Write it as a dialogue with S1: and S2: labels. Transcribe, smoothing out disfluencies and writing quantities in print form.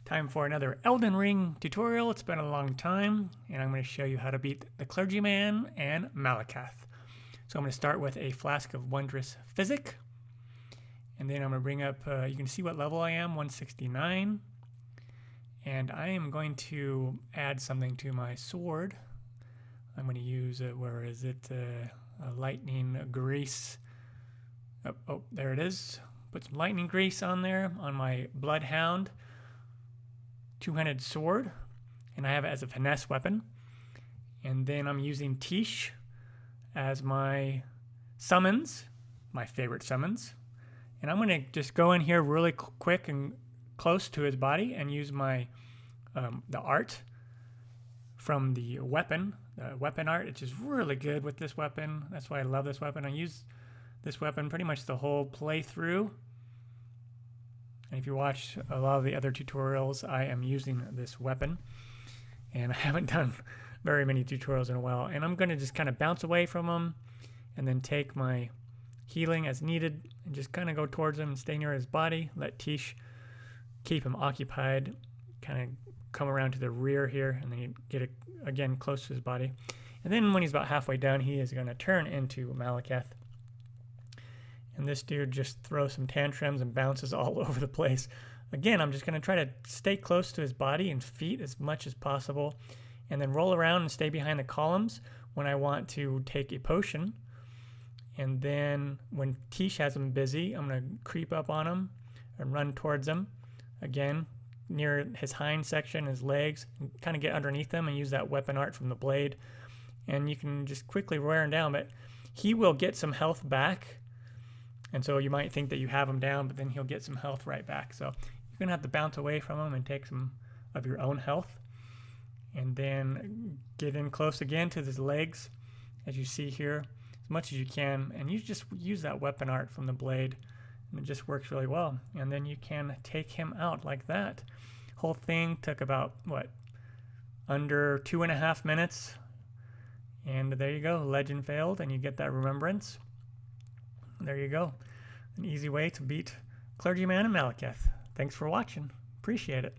S1: Time for another Elden Ring tutorial. It's been a long time, and I'm going to show you how to beat the Clergyman and Maliketh. So I'm going to start with a Flask of Wondrous Physic, and then I'm going to bring up, you can see what level I am, 169, and I am going to add something to my sword. I'm going to use, where is it, a lightning grease. Oh, there it is. Put some lightning grease on there on my Bloodhound two-handed sword, and I have it as a finesse weapon. And then I'm using Tish as my summons, my favorite summons. And I'm going to just go in here really quick and close to his body and use my the art from the weapon art. It's just really good with this weapon. That's why I love this weapon. I use this weapon pretty much the whole playthrough. And if you watch a lot of the other tutorials, I am using this weapon. And I haven't done very many tutorials in a while. And I'm going to just kind of bounce away from him and then take my healing as needed and just kind of go towards him and stay near his body. Let Tish keep him occupied. Kind of come around to the rear here and then you get it again close to his body. And then when he's about halfway down, he is going to turn into Maliketh. And this dude just throws some tantrums and bounces all over the place. Again, I'm just going to try to stay close to his body and feet as much as possible. And then roll around and stay behind the columns when I want to take a potion. And then when Tish has him busy, I'm going to creep up on him and run towards him. Again, near his hind section, his legs, and kind of get underneath them and use that weapon art from the blade. And you can just quickly wear him down, but he will get some health back. And so you might think that you have him down, but then he'll get some health right back. So you're going to have to bounce away from him and take some of your own health. And then get in close again to his legs, as you see here, as much as you can. And you just use that weapon art from the blade, and it just works really well. And then you can take him out like that. Whole thing took about, under 2.5 minutes. And there you go, legend failed, and you get that remembrance. There you go. An easy way to beat Clergyman and Maliketh. Thanks for watching. Appreciate it.